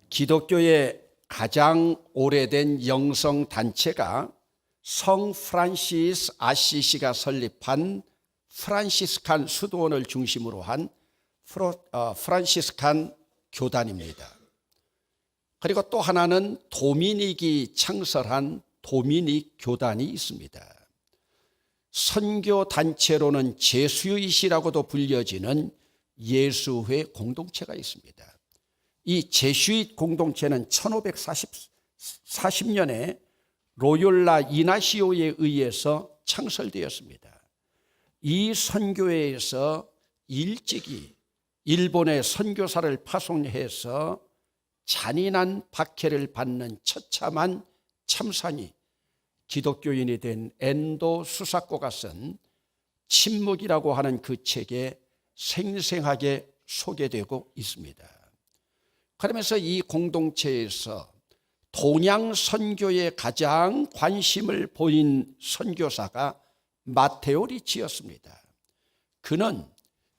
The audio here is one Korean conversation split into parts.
기독교의 가장 오래된 영성 단체가 성 프란시스 아시시가 설립한 프란시스칸 수도원을 중심으로 한 프란시스칸 교단입니다. 그리고 또 하나는 도미닉이 창설한 도미닉 교단이 있습니다. 선교 단체로는 제수잇이라고도 불려지는 예수회 공동체가 있습니다. 이 제수잇 공동체는 1540년에 로욜라 이나시오에 의해서 창설되었습니다. 이 선교회에서 일찍이 일본의 선교사를 파송해서 잔인한 박해를 받는 처참한 참상이 기독교인이 된 엔도 수사코가 쓴 침묵이라고 하는 그 책에 생생하게 소개되고 있습니다. 그러면서 이 공동체에서 동양 선교에 가장 관심을 보인 선교사가 마테오 리치였습니다. 그는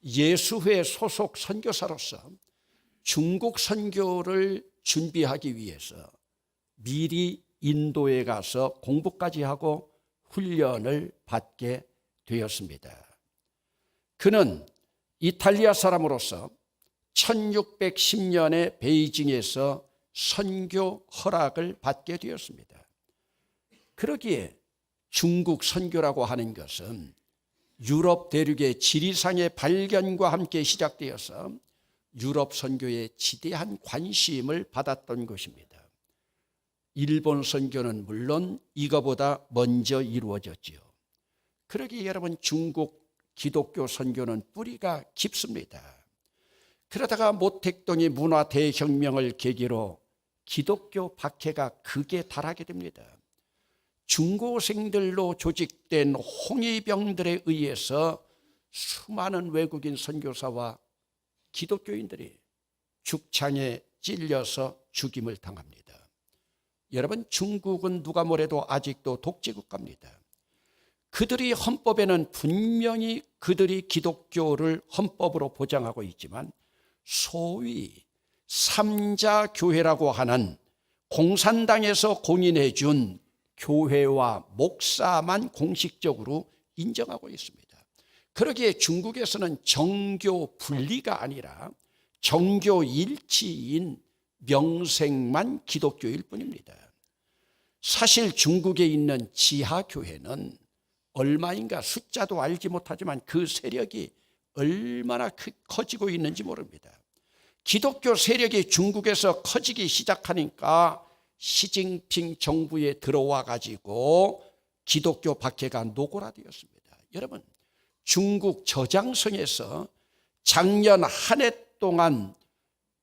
예수회 소속 선교사로서 중국 선교를 준비하기 위해서 미리 인도에 가서 공부까지 하고 훈련을 받게 되었습니다. 그는 이탈리아 사람으로서 1610년에 베이징에서 선교 허락을 받게 되었습니다. 그러기에 중국 선교라고 하는 것은 유럽 대륙의 지리상의 발견과 함께 시작되어서 유럽 선교에 지대한 관심을 받았던 것입니다. 일본 선교는 물론 이거보다 먼저 이루어졌지요. 그러기에 여러분, 중국 기독교 선교는 뿌리가 깊습니다. 그러다가 모택동이 문화 대혁명을 계기로 기독교 박해가 극에 달하게 됩니다. 중고생들로 조직된 홍위병들에 의해서 수많은 외국인 선교사와 기독교인들이 죽창에 찔려서 죽임을 당합니다. 여러분, 중국은 누가 뭐래도 아직도 독재국가입니다. 그들이 헌법에는 분명히 그들이 기독교를 헌법으로 보장하고 있지만 소위 삼자교회라고 하는 공산당에서 공인해 준 교회와 목사만 공식적으로 인정하고 있습니다. 그러기에 중국에서는 정교 분리가 아니라 정교 일치인 명색만 기독교일 뿐입니다. 사실 중국에 있는 지하교회는 얼마인가 숫자도 알지 못하지만 그 세력이 얼마나 커지고 있는지 모릅니다. 기독교 세력이 중국에서 커지기 시작하니까 시진핑 정부에 들어와 가지고 기독교 박해가 노골화되었습니다. 여러분, 중국 저장성에서 작년 한 해 동안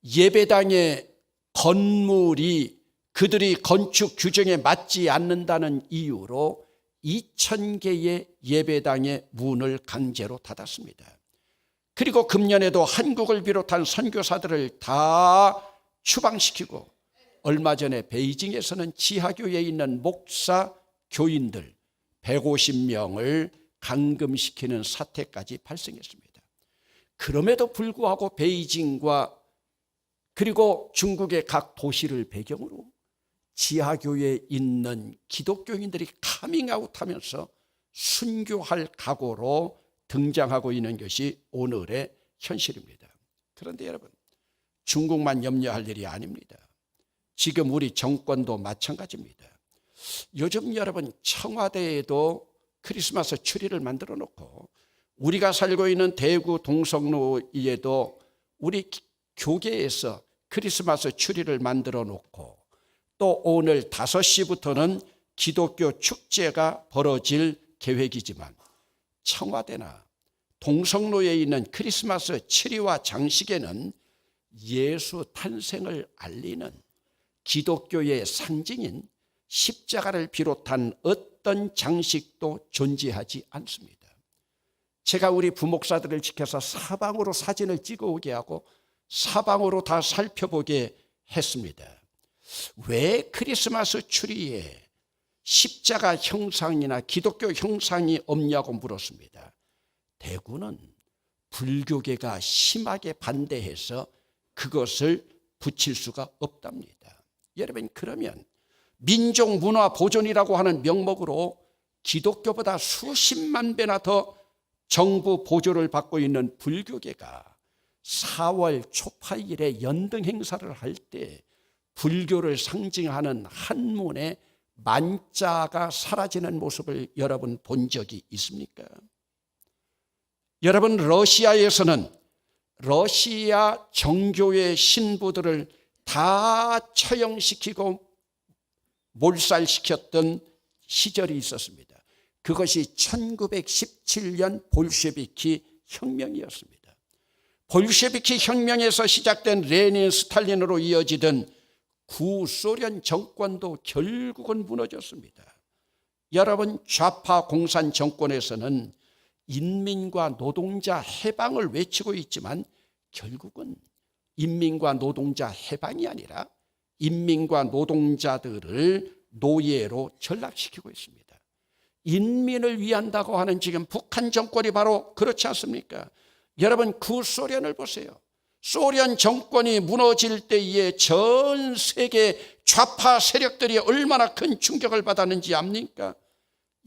예배당의 건물이 그들이 건축 규정에 맞지 않는다는 이유로 2000개의 예배당의 문을 강제로 닫았습니다. 그리고 금년에도 한국을 비롯한 선교사들을 다 추방시키고 얼마 전에 베이징에서는 지하교회에 있는 목사, 교인들 150명을 감금시키는 사태까지 발생했습니다. 그럼에도 불구하고 베이징과 그리고 중국의 각 도시를 배경으로 지하교회에 있는 기독교인들이 카밍아웃하면서 순교할 각오로 등장하고 있는 것이 오늘의 현실입니다. 그런데 여러분, 중국만 염려할 일이 아닙니다. 지금 우리 정권도 마찬가지입니다. 요즘 여러분, 청와대에도 크리스마스 트리를 만들어 놓고 우리가 살고 있는 대구 동성로에도 우리 교계에서 크리스마스 트리를 만들어 놓고 또 오늘 5시부터는 기독교 축제가 벌어질 계획이지만 청와대나 동성로에 있는 크리스마스 트리와 장식에는 예수 탄생을 알리는 기독교의 상징인 십자가를 비롯한 어떤 장식도 존재하지 않습니다. 제가 우리 부목사들을 지켜서 사방으로 사진을 찍어오게 하고 사방으로 다 살펴보게 했습니다. 왜 크리스마스 트리에 십자가 형상이나 기독교 형상이 없냐고 물었습니다. 대구는 불교계가 심하게 반대해서 그것을 붙일 수가 없답니다. 여러분, 그러면 민족 문화 보존이라고 하는 명목으로 기독교보다 수십만 배나 더 정부 보조를 받고 있는 불교계가 4월 초파일에 연등 행사를 할 때 불교를 상징하는 한문의 만자가 사라지는 모습을 여러분 본 적이 있습니까? 여러분, 러시아에서는 러시아 정교회 신부들을 다 처형시키고 몰살시켰던 시절이 있었습니다. 그것이 1917년 볼셰비키 혁명이었습니다. 볼셰비키 혁명에서 시작된 레닌, 스탈린으로 이어지던 구소련 정권도 결국은 무너졌습니다. 여러분, 좌파 공산 정권에서는 인민과 노동자 해방을 외치고 있지만 결국은 인민과 노동자 해방이 아니라 인민과 노동자들을 노예로 전락시키고 있습니다. 인민을 위한다고 하는 지금 북한 정권이 바로 그렇지 않습니까? 여러분, 구소련을 보세요. 소련 정권이 무너질 때에 전 세계 좌파 세력들이 얼마나 큰 충격을 받았는지 압니까?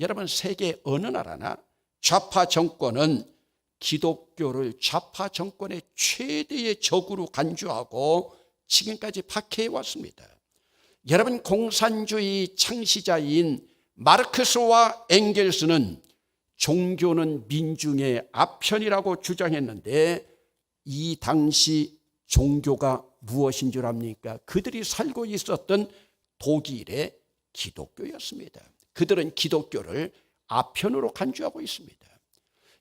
여러분, 세계 어느 나라나 좌파 정권은 기독교를 좌파 정권의 최대의 적으로 간주하고 지금까지 박해해 왔습니다. 여러분, 공산주의 창시자인 마르크스와 엥겔스는 종교는 민중의 아편이라고 주장했는데 이 당시 종교가 무엇인 줄 압니까? 그들이 살고 있었던 독일의 기독교였습니다. 그들은 기독교를 아편으로 간주하고 있습니다.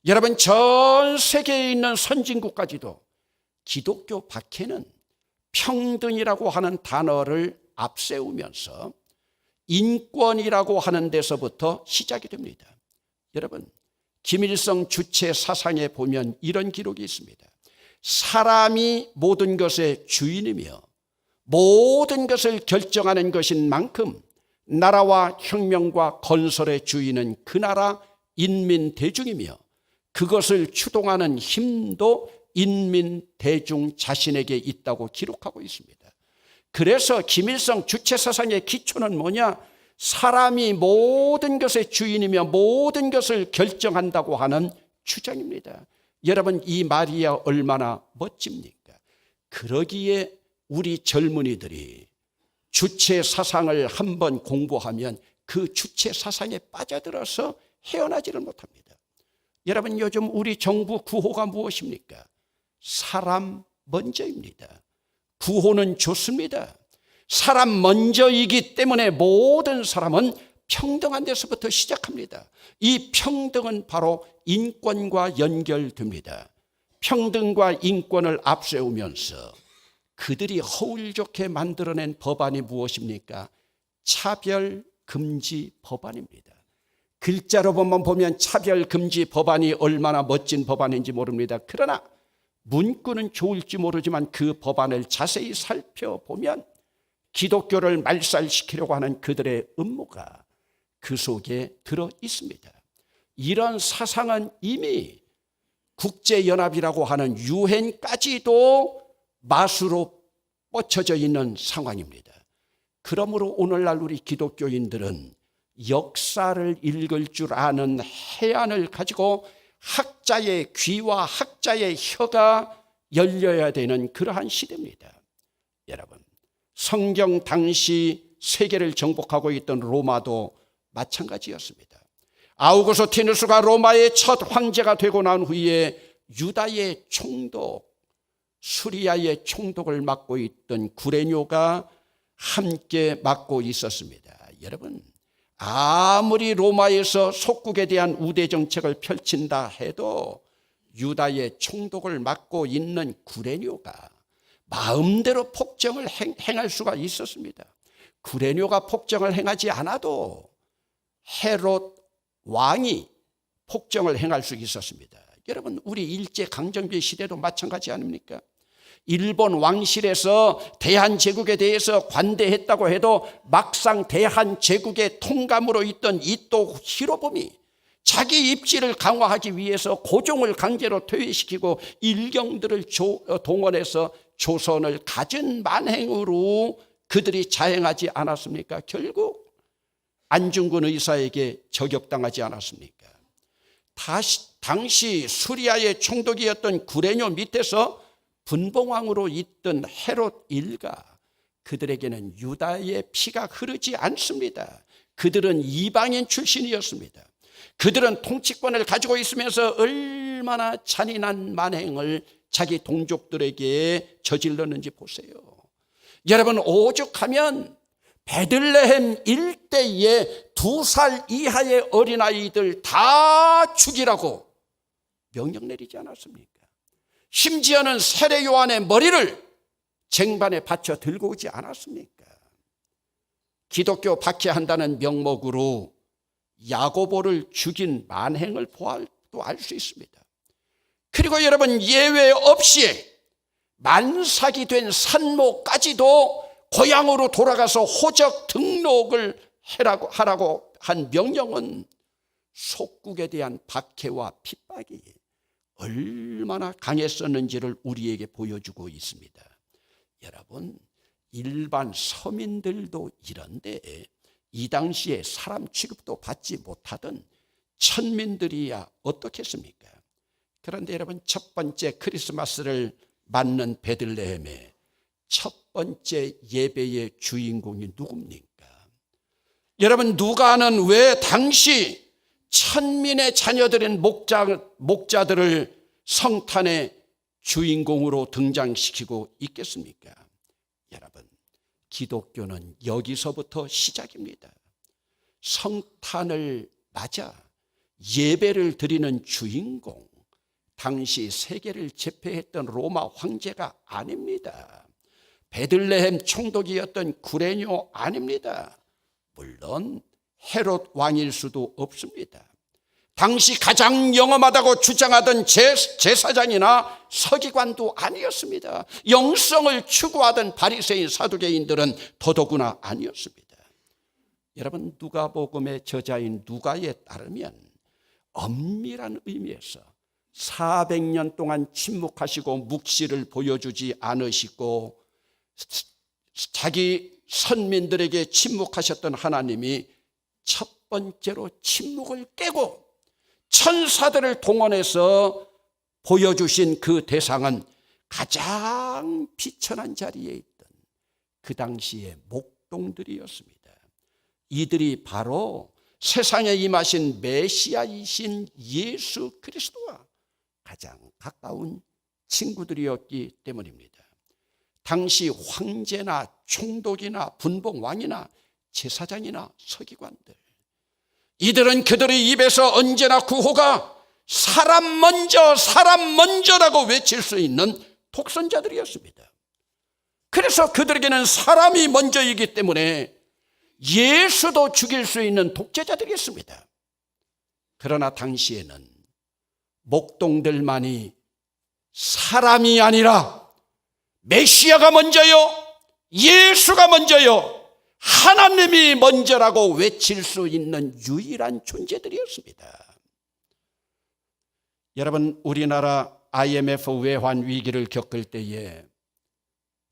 여러분, 전 세계에 있는 선진국까지도 기독교 박해는 평등이라고 하는 단어를 앞세우면서 인권이라고 하는 데서부터 시작이 됩니다. 여러분, 김일성 주체 사상에 보면 이런 기록이 있습니다. 사람이 모든 것의 주인이며 모든 것을 결정하는 것인 만큼 나라와 혁명과 건설의 주인은 그 나라 인민 대중이며 그것을 추동하는 힘도 인민 대중 자신에게 있다고 기록하고 있습니다. 그래서 김일성 주체 사상의 기초는 뭐냐? 사람이 모든 것의 주인이며 모든 것을 결정한다고 하는 주장입니다. 여러분, 이 말이야 얼마나 멋집니까? 그러기에 우리 젊은이들이 주체 사상을 한번 공부하면 그 주체 사상에 빠져들어서 헤어나지를 못합니다. 여러분, 요즘 우리 정부 구호가 무엇입니까? 사람 먼저입니다. 구호는 좋습니다. 사람 먼저이기 때문에 모든 사람은 평등한 데서부터 시작합니다. 이 평등은 바로 인권과 연결됩니다. 평등과 인권을 앞세우면서 그들이 허울 좋게 만들어낸 법안이 무엇입니까? 차별금지 법안입니다. 글자로만 보면 차별금지 법안이 얼마나 멋진 법안인지 모릅니다. 그러나 문구는 좋을지 모르지만 그 법안을 자세히 살펴보면 기독교를 말살시키려고 하는 그들의 음모가 그 속에 들어 있습니다. 이런 사상은 이미 국제연합이라고 하는 유엔까지도 마수로 뻗쳐져 있는 상황입니다. 그러므로 오늘날 우리 기독교인들은 역사를 읽을 줄 아는 해안을 가지고 학자의 귀와 학자의 혀가 열려야 되는 그러한 시대입니다. 여러분, 성경 당시 세계를 정복하고 있던 로마도 마찬가지였습니다. 아우구스티누스가 로마의 첫 황제가 되고 난 후에 유다의 총독, 수리아의 총독을 맡고 있던 구레뇨가 함께 맡고 있었습니다. 여러분, 아무리 로마에서 속국에 대한 우대 정책을 펼친다 해도 유다의 총독을 맡고 있는 구레뇨가 마음대로 폭정을 행할 수가 있었습니다. 구레뇨가 폭정을 행하지 않아도 헤롯 왕이 폭정을 행할 수 있었습니다. 여러분, 우리 일제강점기 시대도 마찬가지 아닙니까? 일본 왕실에서 대한제국에 대해서 관대했다고 해도 막상 대한제국의 통감으로 있던 이토 히로부미, 자기 입지를 강화하기 위해서 고종을 강제로 퇴위시키고 일경들을 동원해서 조선을 갖은 만행으로 그들이 자행하지 않았습니까? 결국 안중근 의사에게 저격당하지 않았습니까? 당시 수리아의 총독이었던 구레뇨 밑에서 분봉왕으로 있던 헤롯 일가, 그들에게는 유다의 피가 흐르지 않습니다. 그들은 이방인 출신이었습니다. 그들은 통치권을 가지고 있으면서 얼마나 잔인한 만행을 자기 동족들에게 저질렀는지 보세요. 여러분, 오죽하면 베들레헴 일대에 2살 이하의 어린아이들 다 죽이라고 명령 내리지 않았습니까? 심지어는 세례 요한의 머리를 쟁반에 받쳐 들고 오지 않았습니까? 기독교 박해한다는 명목으로 야고보를 죽인 만행을 보아도 알 수 있습니다. 그리고 여러분, 예외 없이 만삭이 된 산모까지도 고향으로 돌아가서 호적 등록을 하라고 한 명령은 속국에 대한 박해와 핍박이 얼마나 강했었는지를 우리에게 보여주고 있습니다. 여러분, 일반 서민들도 이런데 이 당시에 사람 취급도 받지 못하던 천민들이야 어떻겠습니까? 그런데 여러분, 첫 번째 크리스마스를 맞는 베들레헴의 첫 번째 예배의 주인공이 누굽니까? 여러분, 누가는 왜 당시 천민의 자녀들인 목자들을 성탄의 주인공으로 등장시키고 있겠습니까? 여러분, 기독교는 여기서부터 시작입니다. 성탄을 맞아 예배를 드리는 주인공, 당시 세계를 제패했던 로마 황제가 아닙니다. 베들레헴 총독이었던 구레뇨 아닙니다. 물론 헤롯 왕일 수도 없습니다. 당시 가장 영험하다고 주장하던 제사장이나 서기관도 아니었습니다. 영성을 추구하던 바리새인 사두개인들은 더더구나 아니었습니다. 여러분, 누가복음의 저자인 누가에 따르면 엄밀한 의미에서 400년 동안 침묵하시고 묵시를 보여주지 않으시고 자기 선민들에게 침묵하셨던 하나님이 첫 번째로 침묵을 깨고 천사들을 동원해서 보여주신 그 대상은 가장 비천한 자리에 있던 그 당시의 목동들이었습니다. 이들이 바로 세상에 임하신 메시아이신 예수 그리스도와 가장 가까운 친구들이었기 때문입니다. 당시 황제나 총독이나 분봉왕이나 제사장이나 서기관들, 이들은 그들의 입에서 언제나 구호가 사람 먼저라고 외칠 수 있는 독선자들이었습니다. 그래서 그들에게는 사람이 먼저이기 때문에 예수도 죽일 수 있는 독재자들이었습니다. 그러나 당시에는 목동들만이 사람이 아니라 메시아가 먼저요, 예수가 먼저요, 하나님이 먼저라고 외칠 수 있는 유일한 존재들이었습니다. 여러분, 우리나라 IMF 외환 위기를 겪을 때에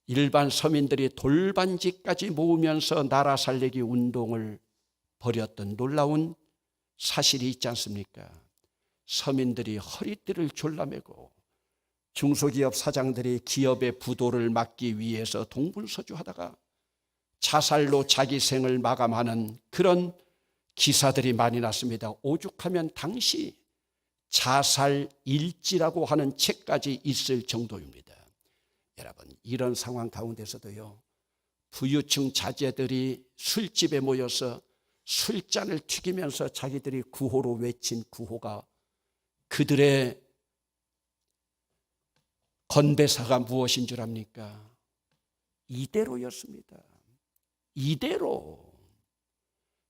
일반 서민들이 돌반지까지 모으면서 나라 살리기 운동을 벌였던 놀라운 사실이 있지 않습니까? 서민들이 허리띠를 졸라매고 중소기업 사장들이 기업의 부도를 막기 위해서 동분서주하다가 자살로 자기 생을 마감하는 그런 기사들이 많이 났습니다. 오죽하면 당시 자살일지라고 하는 책까지 있을 정도입니다. 여러분, 이런 상황 가운데서도요, 부유층 자제들이 술집에 모여서 술잔을 튀기면서 자기들이 구호로 외친 구호가, 그들의 건배사가 무엇인 줄 압니까? 이대로였습니다. 이대로.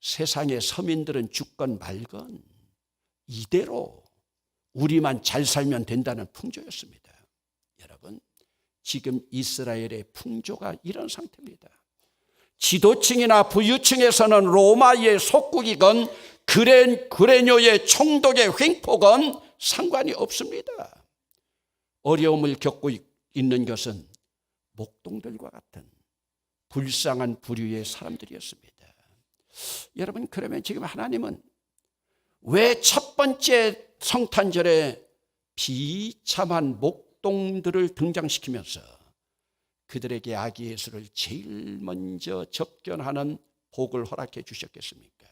세상의 서민들은 죽건 말건 이대로 우리만 잘 살면 된다는 풍조였습니다. 여러분, 지금 이스라엘의 풍조가 이런 상태입니다. 지도층이나 부유층에서는 로마의 속국이건 구레뇨의 총독의 횡포건 상관이 없습니다. 어려움을 겪고 있는 것은 목동들과 같은 불쌍한 부류의 사람들이었습니다. 여러분, 그러면 지금 하나님은 왜 첫 번째 성탄절에 비참한 목동들을 등장시키면서 그들에게 아기 예수를 제일 먼저 접견하는 복을 허락해 주셨겠습니까?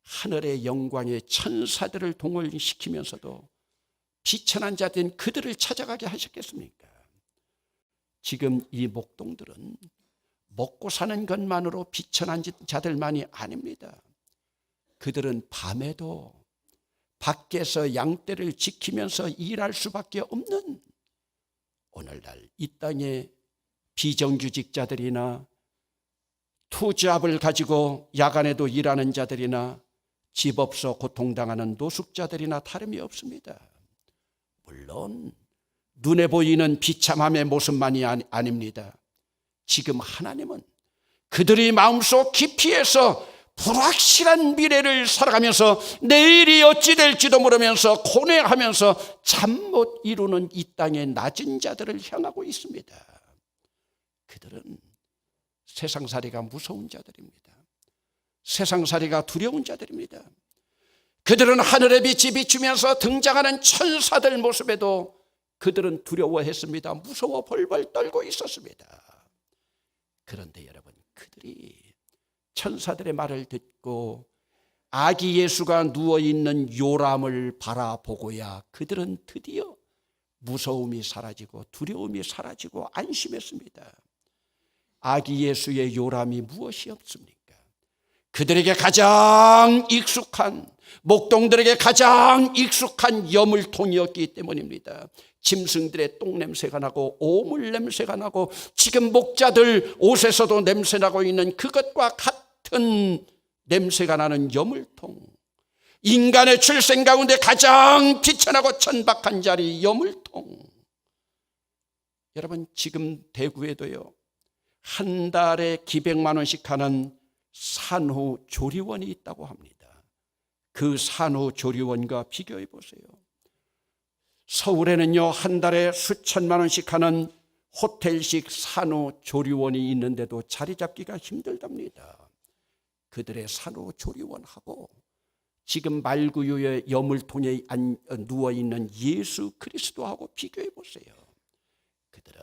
하늘의 영광의 천사들을 동원시키면서도 비천한 자들인 그들을 찾아가게 하셨겠습니까? 지금 이 목동들은 먹고 사는 것만으로 비천한 자들만이 아닙니다. 그들은 밤에도 밖에서 양떼를 지키면서 일할 수밖에 없는, 오늘날 이 땅에 비정규직자들이나 투잡을 가지고 야간에도 일하는 자들이나 집 없어 고통당하는 노숙자들이나 다름이 없습니다. 물론 눈에 보이는 비참함의 모습만이 아닙니다. 지금 하나님은 그들이 마음속 깊이에서 불확실한 미래를 살아가면서 내일이 어찌 될지도 모르면서 고뇌하면서 잠 못 이루는 이 땅의 낮은 자들을 향하고 있습니다. 그들은 세상살이가 무서운 자들입니다. 세상살이가 두려운 자들입니다. 그들은 하늘의 빛이 비추면서 등장하는 천사들 모습에도 그들은 두려워했습니다. 무서워 벌벌 떨고 있었습니다. 그런데 여러분, 그들이 천사들의 말을 듣고 아기 예수가 누워있는 요람을 바라보고야 그들은 드디어 무서움이 사라지고 두려움이 사라지고 안심했습니다. 아기 예수의 요람이 무엇이 없습니까? 그들에게 가장 익숙한, 목동들에게 가장 익숙한 여물통이었기 때문입니다. 짐승들의 똥냄새가 나고 오물 냄새가 나고 지금 목자들 옷에서도 냄새나고 있는 그것과 같은 냄새가 나는 여물통, 인간의 출생 가운데 가장 비천하고 천박한 자리 여물통. 여러분, 지금 대구에도요, 한 달에 기백만 원씩 하는 산후조리원이 있다고 합니다. 그 산후조리원과 비교해 보세요. 서울에는요, 한 달에 수천만 원씩 하는 호텔식 산후조리원이 있는데도 자리 잡기가 힘들답니다. 그들의 산후조리원하고 지금 말구유의 여물통에 누워있는 예수 그리스도하고 비교해 보세요. 그들은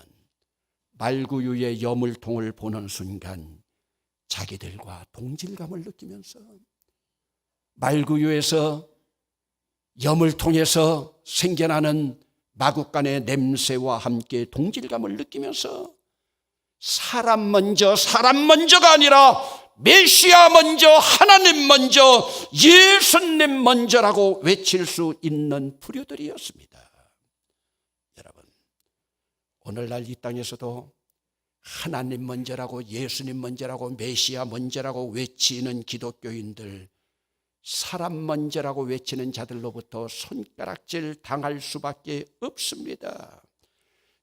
말구유의 여물통을 보는 순간 자기들과 동질감을 느끼면서, 말구유에서 여물통에서 생겨나는 마구간의 냄새와 함께 동질감을 느끼면서 사람 먼저가 아니라 메시아 먼저, 하나님 먼저, 예수님 먼저라고 외칠 수 있는 부류들이었습니다. 여러분, 오늘날 이 땅에서도 하나님 먼저라고, 예수님 먼저라고, 메시아 먼저라고 외치는 기독교인들, 사람 먼저라고 외치는 자들로부터 손가락질 당할 수밖에 없습니다.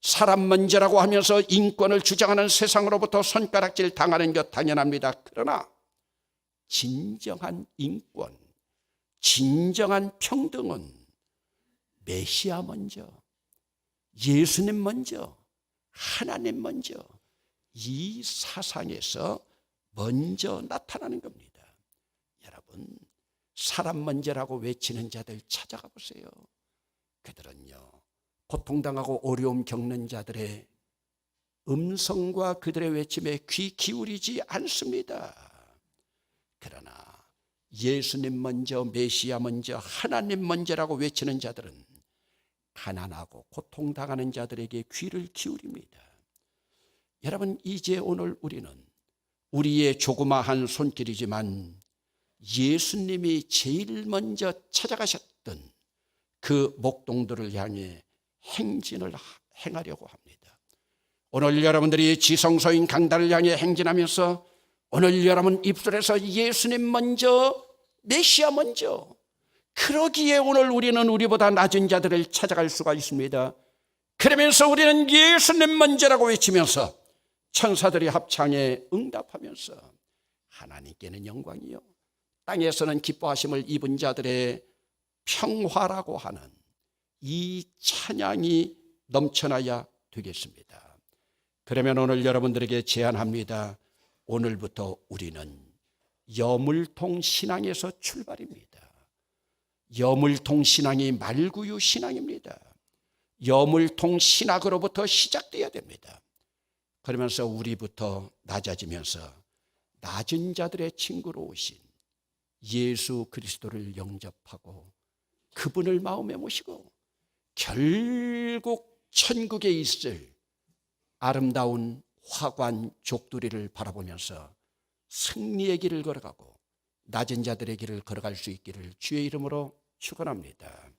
사람 먼저라고 하면서 인권을 주장하는 세상으로부터 손가락질 당하는 것 당연합니다. 그러나 진정한 인권, 진정한 평등은 메시아 먼저, 예수님 먼저, 하나님 먼저, 이 사상에서 먼저 나타나는 겁니다. 여러분, 사람 먼저라고 외치는 자들 찾아가 보세요. 그들은요, 고통당하고 어려움 겪는 자들의 음성과 그들의 외침에 귀 기울이지 않습니다. 그러나 예수님 먼저, 메시아 먼저, 하나님 먼저라고 외치는 자들은 가난하고 고통당하는 자들에게 귀를 기울입니다. 여러분, 이제 오늘 우리는 우리의 조그마한 손길이지만 예수님이 제일 먼저 찾아가셨던 그 목동들을 향해 행진을 행하려고 합니다. 오늘 여러분들이 지성소인 강단을 향해 행진하면서 오늘 여러분 입술에서 예수님 먼저, 메시아 먼저, 그러기에 오늘 우리는 우리보다 낮은 자들을 찾아갈 수가 있습니다. 그러면서 우리는 예수님 먼저라고 외치면서 천사들이 합창에 응답하면서 하나님께는 영광이요, 땅에서는 기뻐하심을 입은 자들의 평화라고 하는 이 찬양이 넘쳐나야 되겠습니다. 그러면 오늘 여러분들에게 제안합니다. 오늘부터 우리는 여물통 신앙에서 출발입니다. 여물통 신앙이 말구유 신앙입니다. 여물통 신학으로부터 시작돼야 됩니다. 그러면서 우리부터 낮아지면서 낮은 자들의 친구로 오신 예수 그리스도를 영접하고 그분을 마음에 모시고 결국 천국에 있을 아름다운 화관 족두리를 바라보면서 승리의 길을 걸어가고 낮은 자들의 길을 걸어갈 수 있기를 주의 이름으로 축원합니다.